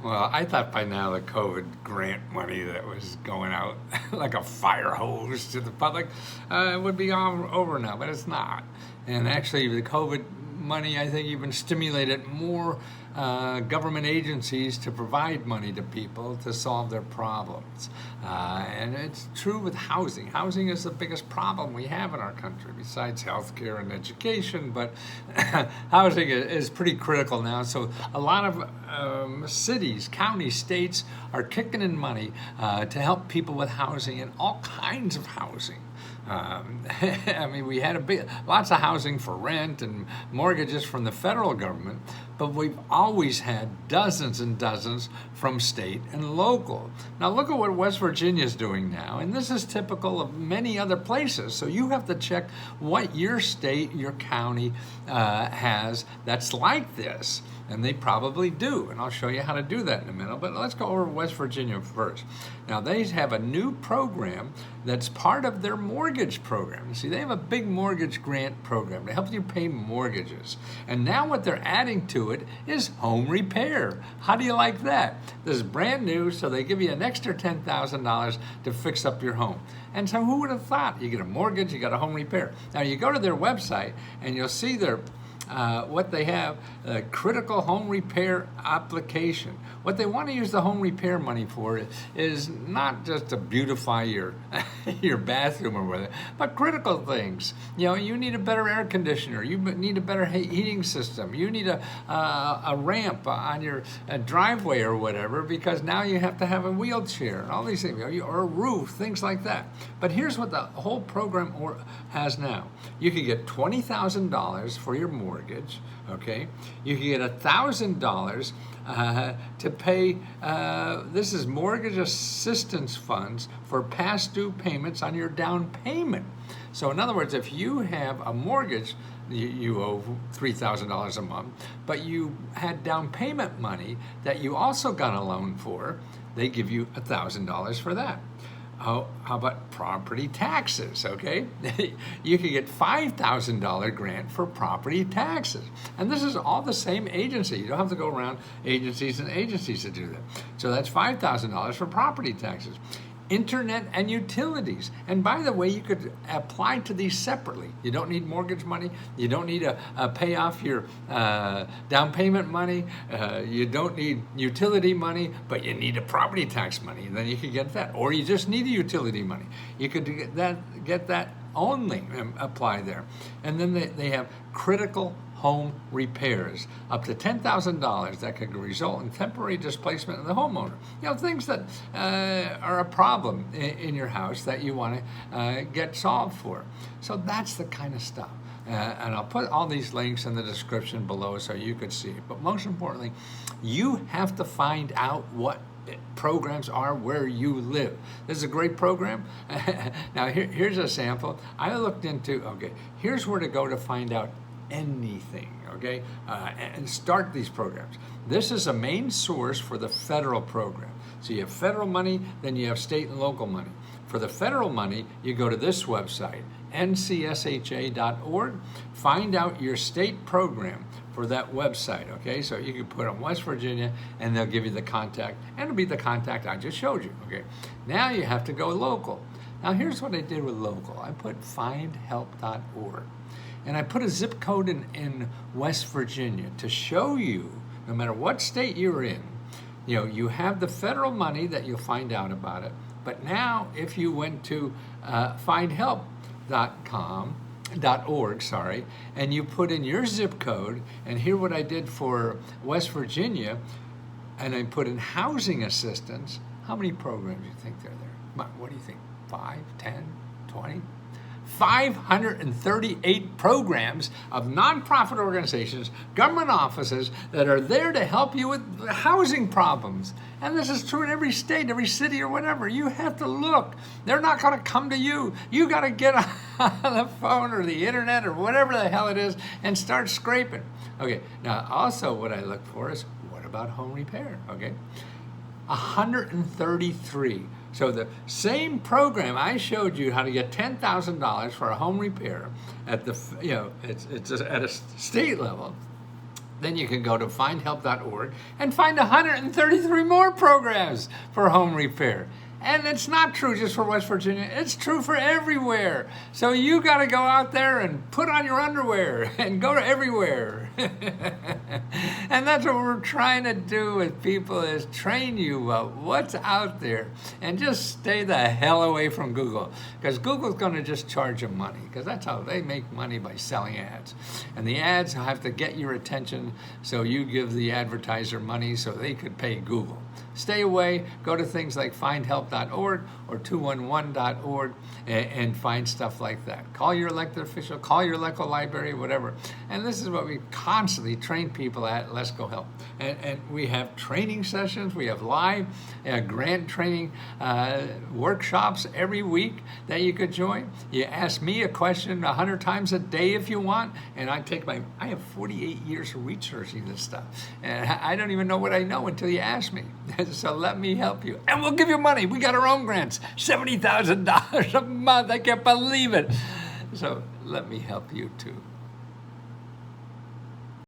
Well, I thought by now the COVID grant money that was going out like a fire hose to the public would be all over now, but it's not. And actually, the COVID money, I think, even stimulated more government agencies to provide money to people to solve their problems. And it's true with housing. Housing is the biggest problem we have in our country, besides healthcare and education. But housing is pretty critical now. So a lot of cities, counties, states are kicking in money to help people with housing and all kinds of housing. I mean, we had lots of housing for rent and mortgages from the federal government, but we've always had dozens and dozens from state and local. Now, look at what West Virginia is doing now, and this is typical of many other places. So you have to check what your state, your county has that's like this. And they probably do, and I'll show you how to do that in a minute. But let's go over West Virginia first. Now, they have a new program that's part of their mortgage program. You see, they have a big mortgage grant program to help you pay mortgages. And now what they're adding to it is home repair. How do you like that? This is brand new, so they give you an extra $10,000 to fix up your home. And so who would have thought? You get a mortgage, you got a home repair. Now, you go to their website, and you'll see their what they have, a critical home repair application. What they want to use the home repair money for is not just to beautify your your bathroom or whatever, but critical things. You know, you need a better air conditioner. You need a better heating system. You need a ramp on your driveway or whatever, because now you have to have a wheelchair and all these things, or a roof, things like that. But here's what the whole program has now. You can get $20,000 for your mortgage, okay? You can get $1,000 to pay, this is mortgage assistance funds for past due payments on your down payment. So in other words, if you have a mortgage, you owe $3,000 a month, but you had down payment money that you also got a loan for, they give you $1,000 for that. How about property taxes, okay? You can get $5,000 grant for property taxes. And this is all the same agency. You don't have to go around agencies and agencies to do that. So that's $5,000 for property taxes. Internet and utilities. And by the way, you could apply to these separately. You don't need mortgage money. You don't need to pay off your down payment money. You don't need utility money, but you need a property tax money. And then you could get that. Or you just need a utility money. You could get that only and apply there. And then they have critical home repairs, up to $10,000 that could result in temporary displacement of the homeowner. You know, things that are a problem in your house that you want to get solved for. So that's the kind of stuff. And I'll put all these links in the description below so you could see it. But most importantly, you have to find out what programs are where you live. This is a great program. Now, here's a sample. I looked into, okay, here's where to go to find out anything, okay, and start these programs. This is a main source for the federal program. So you have federal money, then you have state and local money. For the federal money, you go to this website, ncsha.org, find out your state program for that website, okay? So you can put on West Virginia, and they'll give you the contact, and it'll be the contact I just showed you, okay? Now you have to go local. Now here's what I did with local. I put findhelp.org. And I put a zip code in West Virginia to show you, no matter what state you're in, you know, you have the federal money that you'll find out about it. But now, if you went to findhelp.org, and you put in your zip code, and here what I did for West Virginia, and I put in housing assistance, how many programs do you think they're there? What do you think? 5, 10, 20? 538 programs of nonprofit organizations, government offices that are there to help you with housing problems. And this is true in every state, every city, or whatever. You have to look. They're not going to come to you. You got to get on the phone or the internet or whatever the hell it is and start scraping. Okay, now also what I look for is, what about home repair? Okay, 133. So the same program I showed you how to get $10,000 for a home repair at the, you know, it's at a state level. then you can go to findhelp.org and find 133 more programs for home repair. And it's not true just for West Virginia, it's true for everywhere. So you got to go out there and put on your underwear and go to everywhere. And that's what we're trying to do with people, is train you about what's out there, and just stay the hell away from Google, because Google's going to just charge you money, because that's how they make money, by selling ads. And the ads have to get your attention, so you give the advertiser money so they could pay Google. Stay away. Go to things like findhelp.org or 211.org and find stuff like that. Call your elected official, call your local library, whatever. And this is what we constantly train people at Let's Go Help. And we have training sessions, we have live grant training workshops every week that you could join. You ask me a question 100 times a day if you want, and I have 48 years of researching this stuff. And I don't even know what I know until you ask me. So let me help you. And we'll give you money. We got our own grants, $70,000 a month. I can't believe it. So let me help you too.